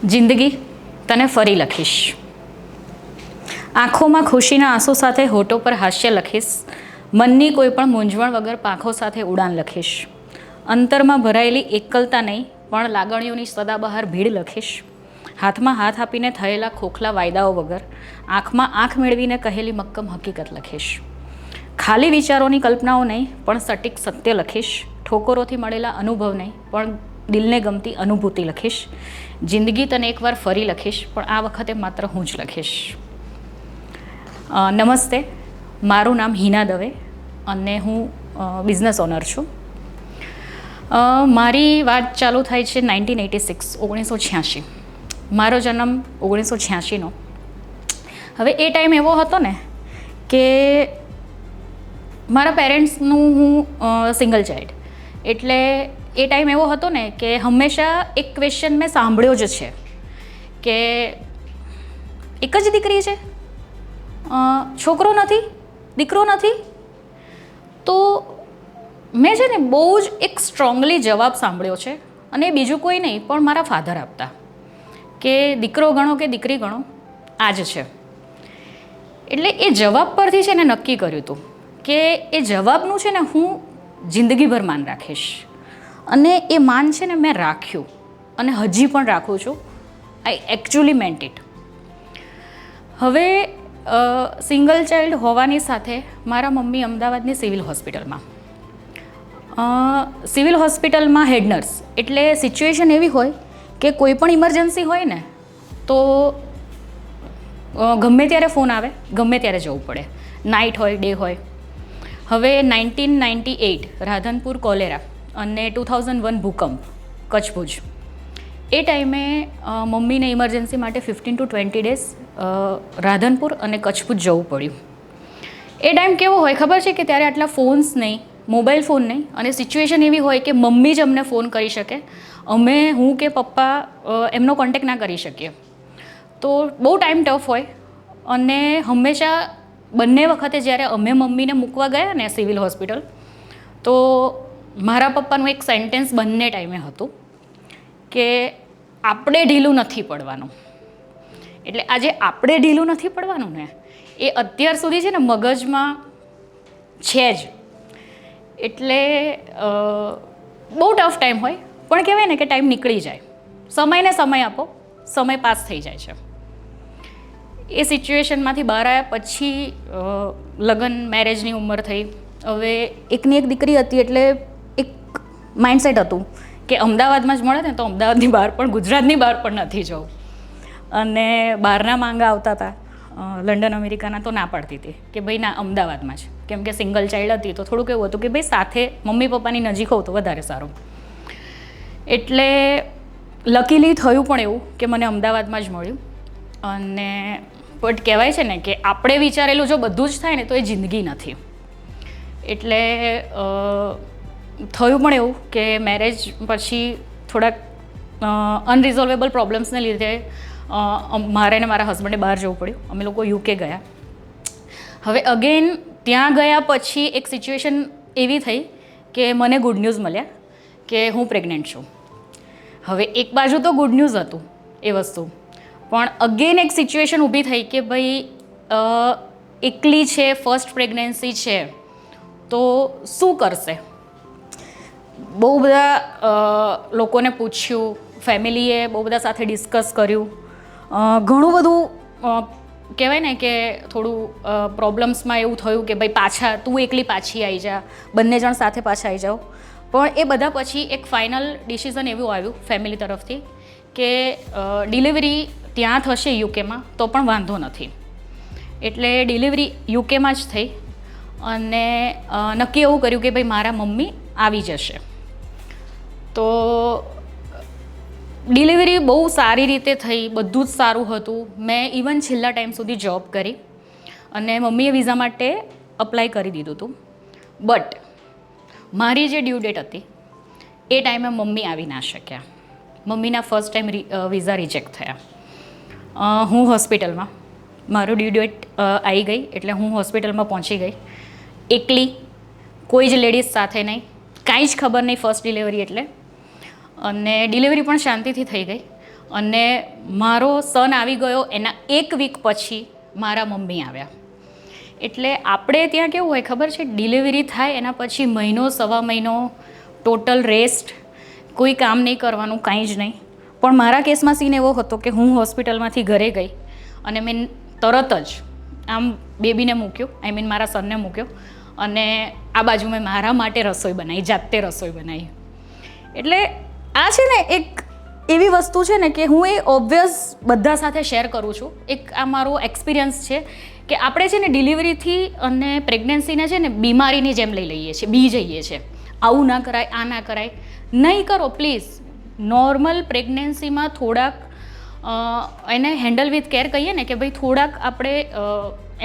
જિંદગી તને ફરી લખીશ. આંખોમાં ખુશીના આંસુ સાથે હોઠો પર હાસ્ય લખીશ. મનની કોઈ પણ મૂંઝવણ વગર પાંખો સાથે ઉડાન લખીશ. અંતરમાં ભરાયેલી એકલતા નહીં પણ લાગણીઓની સદાબહાર ભીડ લખીશ. હાથમાં હાથ આપીને થયેલા ખોખલા વાયદાઓ વગર આંખમાં આંખ મેળવીને કહેલી મક્કમ હકીકત લખીશ. ખાલી વિચારોની કલ્પનાઓ નહીં પણ સટીક સત્ય લખીશ. ઠોકરોથી મળેલા અનુભવ નહીં પણ દિલને ગમતી અનુભૂતિ લખીશ. જિંદગી તને એકવાર ફરી લખીશ પણ આ વખતે માત્ર હું જ લખીશ. નમસ્તે, મારું નામ હિના દવે અને હું બિઝનેસ ઓનર છું. મારી વાત ચાલુ થાય છે 1986. મારો જન્મ 1986નો. હવે એ ટાઈમ એવો હતો ને કે મારા પેરેન્ટ્સનું હું સિંગલ ચાઇલ્ડ, એટલે એ ટાઈમ એવો હતો ને કે હંમેશા એક ક્વેશ્ચન મેં સાંભળ્યો જ છે કે એક જ દીકરી છે, છોકરો નથી, દીકરો નથી. તો મેં છે ને બહુ જ એક સ્ટ્રોંગલી જવાબ સાંભળ્યો છે, અને બીજું કોઈ નહીં પણ મારા ફાધર આપતા કે દીકરો ગણો કે દીકરી ગણો આ જ છે. એટલે એ જવાબ પરથી છે ને નક્કી કર્યું હતું કે એ જવાબનું છે ને હું જિંદગીભર માન રાખીશ, અને એ માન છે ને મેં રાખ્યું અને હજી પણ રાખું છું. આઈ એકચ્યુઅલી મેન્ટ ઇટ. હવે સિંગલ ચાઇલ્ડ હોવાની સાથે મારા મમ્મી અમદાવાદની સિવિલ હોસ્પિટલમાં હેડ નર્સ, એટલે સિચ્યુએશન એવી હોય કે કોઈ પણ ઇમરજન્સી હોય ને તો ગમે ત્યારે ફોન આવે, ગમે ત્યારે જવું પડે, નાઇટ હોય ડે હોય. હવે 1998 રાધનપુર કોલેરા અને 2001 ભૂકંપ કચ્છ ભુજ, એ ટાઈમે મમ્મીને ઇમરજન્સી માટે 15 to 20 ડેઝ રાધનપુર અને કચ્છ ભુજ જવું પડ્યું. એ ટાઈમ કેવો હોય ખબર છે કે ત્યારે આટલા ફોન્સ નહીં, મોબાઈલ ફોન નહીં, અને સિચ્યુએશન એવી હોય કે મમ્મી જ અમને ફોન કરી શકે, અમે હું કે પપ્પા એમનો કોન્ટેક્ટ ના કરી શકીએ. તો બહુ ટાઈમ ટફ હોય, અને હંમેશા બંને વખતે જ્યારે અમે મમ્મીને મૂકવા ગયા ને સિવિલ હોસ્પિટલ, તો મારા પપ્પાનું એક સેન્ટેન્સ બંને ટાઈમે હતું કે આપણે ઢીલું નથી પડવાનું. એટલે આજે આપણે ઢીલું નથી પડવાનું ને એ અત્યાર સુધી છે ને મગજમાં છે જ. એટલે બહુ ટફ ટાઈમ હોય, પણ કહેવાય ને કે ટાઈમ નીકળી જાય. સમયને સમય આપો, સમય પાસ થઈ જાય છે. એ સિચ્યુએશનમાંથી બહાર આવ્યા પછી લગ્ન, મેરેજની ઉંમર થઈ. હવે એકની એક દીકરી હતી, એટલે એક માઇન્ડસેટ હતું કે અમદાવાદમાં જ મળે ને તો અમદાવાદની બહાર પણ, ગુજરાતની બહાર પણ નથી જવું. અને બહારના માંગા આવતા હતા, લંડન અમેરિકાના, તો ના પાડતી હતી કે ભાઈ ના, અમદાવાદમાં જ. કેમ કે સિંગલ ચાઇલ્ડ હતી તો થોડુંક એવું હતું કે ભાઈ સાથે મમ્મી પપ્પાની નજીક હોવ તો વધારે સારું. એટલે લકીલી થયું પણ એવું કે મને અમદાવાદમાં જ મળ્યું. અને બટ કહેવાય છે ને કે આપણે વિચારેલું જો બધું જ થાય ને તો એ જિંદગી નથી. એટલે થયું પણ એવું કે મેરેજ પછી થોડાક અનરિઝોલ્વેબલ પ્રોબ્લેમ્સને લીધે મારે ને મારા હસબન્ડે બહાર જવું પડ્યું. અમે લોકો યુકે ગયા. હવે અગેન ત્યાં ગયા પછી એક સિચ્યુએશન એવી થઈ કે મને ગુડ ન્યૂઝ મળ્યા કે હું પ્રેગ્નન્ટ છું. હવે એક બાજુ તો ગુડ ન્યૂઝ હતું એ વસ્તુ, પણ અગેન એક સિચ્યુએશન ઊભી થઈ કે ભાઈ એકલી છે, ફર્સ્ટ પ્રેગ્નન્સી છે, તો શું કરશે. બહુ બધા લોકોને પૂછ્યું, ફેમિલીએ બહુ બધા સાથે ડિસ્કસ કર્યું. ઘણું બધું કહેવાય ને કે થોડું પ્રોબ્લેમ્સમાં એવું થયું કે ભાઈ પાછા તું એકલી પાછી આવી જા, બંને જણ સાથે પાછા આવી જાઓ. પણ એ બધા પછી એક ફાઇનલ ડિસિઝન એવું આવ્યું ફેમિલી તરફથી કે ડિલિવરી ત્યાં થશે યુકેમાં તો પણ વાંધો નથી. એટલે ડિલિવરી યુકેમાં જ થઈ, અને નક્કી એવું કર્યું કે ભાઈ મારા મમ્મી આવી જશે. તો ડિલિવરી બહુ સારી રીતે થઈ, બધું જ સારું હતું. મેં ઇવન છેલ્લા ટાઈમ સુધી જોબ કરી, અને મમ્મીએ વિઝા માટે અપ્લાય કરી દીધું હતું. બટ મારી જે ડ્યુ ડેટ હતી એ ટાઈમે મમ્મી આવી ના શક્યા. મમ્મીના ફર્સ્ટ ટાઈમ વિઝા રિજેક્ટ થયા. હું હોસ્પિટલમાં, મારું ડ્યુ ડેટ આવી ગઈ એટલે હું હોસ્પિટલમાં પહોંચી ગઈ એકલી, કોઈ જ લેડીઝ સાથે નહીં, કાંઈ જ ખબર નહીં ફર્સ્ટ ડિલિવરી એટલે. અને ડિલિવરી પણ શાંતિથી થઈ ગઈ. અને મારો સન આવી ગયો એના 1 વીક પછી મારા મમ્મી આવ્યા. એટલે આપણે ત્યાં કેવું હોય ખબર છે, ડિલિવરી થાય એના પછી મહિનો સવા મહિનો ટોટલ રેસ્ટ, કોઈ કામ નહીં કરવાનું, કાંઈ જ નહીં. પણ મારા કેસમાં સીન એવો હતો કે હું હોસ્પિટલમાંથી ઘરે ગઈ અને મેં તરત જ આમ બેબીને મૂક્યો, આઈ મીન મારા સનને મૂક્યો, અને આ બાજુ મેં મારા માટે રસોઈ બનાવી, જાતે રસોઈ બનાવી. એટલે આ છે ને એક એવી વસ્તુ છે ને કે હું એ ઓબ્વિયસ બધા સાથે શેર કરું છું. એક આ મારો એક્સપિરિયન્સ છે કે આપણે છે ને ડિલિવરીથી અને પ્રેગ્નન્સીને છે ને બીમારીની જેમ લઈ લઈએ છીએ, બી જઈએ છીએ. આવું ના કરાય, આ ના કરાય, નહીં કરો પ્લીઝ. નોર્મલ પ્રેગ્નન્સીમાં થોડાક એને હેન્ડલ વિથ કેર કહીએ ને કે ભાઈ થોડાક આપણે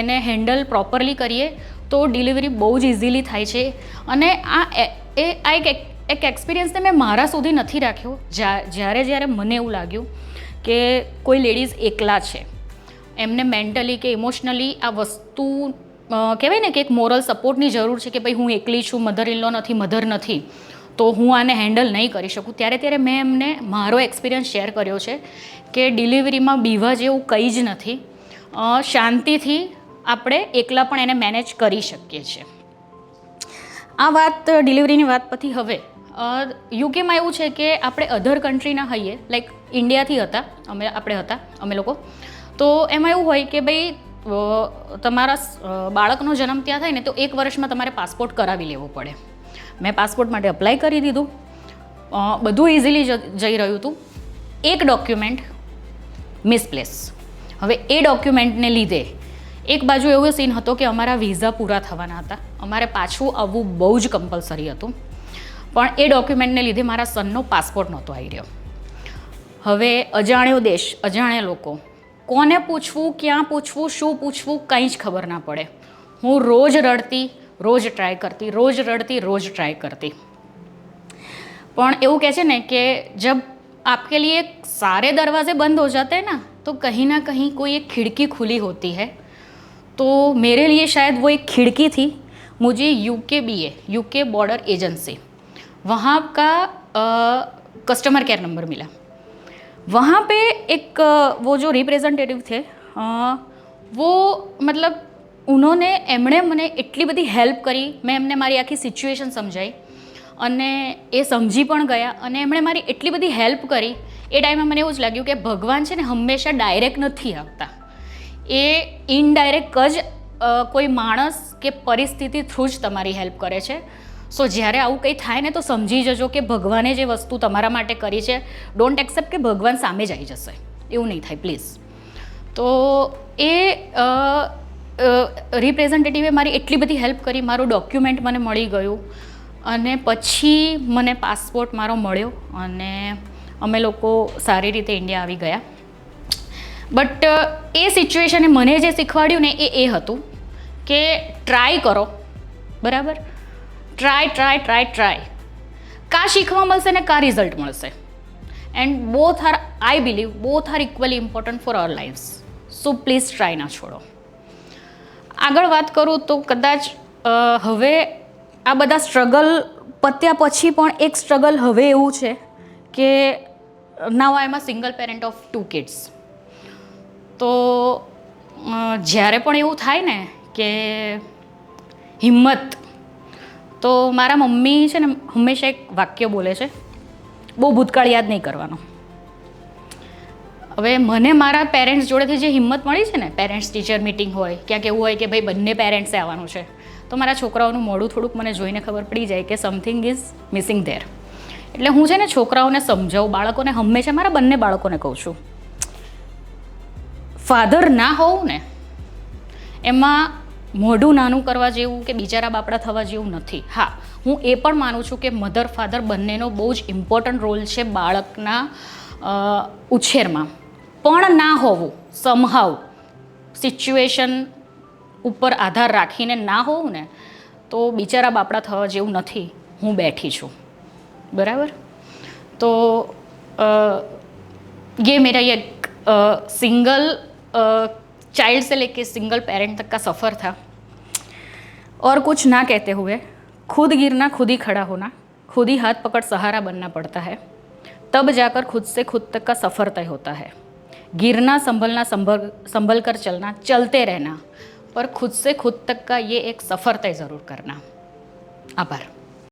એને હેન્ડલ પ્રોપરલી કરીએ તો ડિલિવરી બહુ જ ઇઝીલી થાય છે. અને આ એક એક્સપિરિયન્સને મેં મારા સુધી નથી રાખ્યો. જ્યારે મને એવું લાગ્યું કે કોઈ લેડીઝ એકલા છે, એમને મેન્ટલી કે ઇમોશનલી આ વસ્તુ કહેવાય ને કે એક મોરલ સપોર્ટની જરૂર છે કે ભાઈ હું એકલી છું, મધર ઇન લો નથી, મધર નથી, તો હું આને હેન્ડલ નહીં કરી શકું. ત્યારે મેં એમને મારો એક્સપિરિયન્સ શેર કર્યો છે કે ડિલિવરીમાં બીવા જેવું કંઈ જ નથી. શાંતિથી આપણે એકલા પણ એને મેનેજ કરી શકીએ છીએ. આ વાત ડિલિવરીની વાત પછી હવે યુકેમાં એવું છે કે આપણે અધર કન્ટ્રીના હોઈએ, લાઈક ઇન્ડિયાથી હતા અમે લોકો, તો એમાં એવું હોય કે ભાઈ તમારા બાળકનો જન્મ ત્યાં થાય ને તો 1 વર્ષમાં તમારે પાસપોર્ટ કરાવી લેવો પડે. મેં પાસપોર્ટ માટે અપ્લાય કરી દીધું, બધું ઇઝીલી જઈ રહ્યું હતું. એક ડોક્યુમેન્ટ મિસપ્લેસ. હવે એ ડોક્યુમેન્ટને લીધે એક બાજુ એવો સીન હતો કે અમારા વિઝા પૂરા થવાના હતા, અમારે પાછું આવવું બહુ જ કમ્પલસરી હતું. પણ એ ડોક્યુમેન્ટને લીધે મારા સનનો પાસપોર્ટ નહોતો આવી રહ્યો. હવે અજાણ્યો દેશ, અજાણ્યા લોકો, કોને પૂછવું, ક્યાં પૂછવું, શું પૂછવું, કંઈ જ ખબર ના પડે. હું રોજ રડતી, રોજ ટ્રાય કરતી, રોજ રડતી, રોજ ટ્રાય કરતી. પણ એવું કહે છે ને કે જબ आपके लिए सारे दरवाजे बंद हो जाते हैं ना तो कहीं ना कहीं कोई एक खिड़की खुली होती है. तो मेरे लिए शायद वो एक खिड़की थी. मुझे यूके बॉर्डर एजेंसी, वहाँ का कस्टमर केयर नंबर मिला. वहाँ पे एक वो जो रिप्रेजेंटेटिव थे वो मतलब એમણે મને એટલી બધી હેલ્પ કરી. મેં એમને મારી આખી સિચ્યુએશન સમજાવી અને એ સમજી પણ ગયા અને એમણે મારી એટલી બધી હેલ્પ કરી. એ ટાઈમે મને એવું જ લાગ્યું કે ભગવાન છે ને હંમેશા ડાયરેક્ટ નથી આવતા, એ ઇનડાયરેક્ટ જ કોઈ માણસ કે પરિસ્થિતિ થ્રુ જ તમારી હેલ્પ કરે છે. સો જ્યારે આવું કંઈ થાય ને તો સમજી જજો કે ભગવાને જે વસ્તુ તમારા માટે કરી છે, ડોન્ટ એક્સેપ્ટ કે ભગવાન સામે જ આવી જશે, એવું નહીં થાય પ્લીઝ. તો એ રિપ્રેઝેન્ટેટિવે મારી એટલી બધી હેલ્પ કરી, મારું ડોક્યુમેન્ટ મને મળી ગયું અને પછી મને પાસપોર્ટ મારો મળ્યો અને અમે લોકો સારી રીતે ઇન્ડિયા આવી ગયા. બટ એ સિચ્યુએશને મને જે શીખવાડ્યું ને એ હતું કે ટ્રાય કરો, બરાબર, ટ્રાય. કાં શીખવા મળશે ને કાં રિઝલ્ટ મળશે. And both are, I believe both are equally important for our lifes. So please try ના છોડો. આગળ વાત કરું તો કદાચ હવે આ બધા સ્ટ્રગલ પત્યા પછી પણ એક સ્ટ્રગલ હવે એવું છે કે now I am a single parent of 2 kids. તો જ્યારે પણ એવું થાય ને કે હિંમત, તો મારા મમ્મી છે ને હંમેશા એક વાક્ય બોલે છે, બહુ ભૂતકાળ યાદ નહીં કરવાનો. હવે મને મારા પેરેન્ટ્સ જોડેથી જે હિંમત મળી છે ને, પેરેન્ટ્સ ટીચર મિટિંગ હોય, ક્યાંક એવું હોય કે ભાઈ બંને પેરેન્ટ્સે આવવાનું છે, તો મારા છોકરાઓનું મોઢું થોડુંક મને જોઈને ખબર પડી જાય કે સમથિંગ ઇઝ મિસિંગ ધેર. એટલે હું છે ને છોકરાઓને સમજાવું, બાળકોને હંમેશા મારા બંને બાળકોને કહું છું, ફાધર ના હોવું ને એમાં મોઢું નાનું કરવા જેવું કે બિચારા બાપડા થવા જેવું નથી. હા, હું એ પણ માનું છું કે મધર ફાધર બંનેનો બહુ જ ઇમ્પોર્ટન્ટ રોલ છે બાળકના ઉછેરમાં. પણ ના હોવું, સમહાવ સિચ્યુએશન ઉપર આધાર રાખીને ના હોવું ને તો બિચારા બાપડા થવા જેવું નથી. હું બેઠી છું, બરાબર. તો ये मेरा ये सिंगल चाइल्ड से लेके सिंगल पेरेंट तक का सफ़र था. और कुछ ना कहते हुए खुद गिरना, खुद ही खड़ा होना, खुद ही हाथ पकड़ सहारा बनना पड़ता है. तब जाकर खुद से खुद तक का सफ़र तय होता है। गिरना संभलना संभल कर चलना, चलते रहना, पर खुद से खुद तक का ये एक सफ़र तय ज़रूर करना। आभार।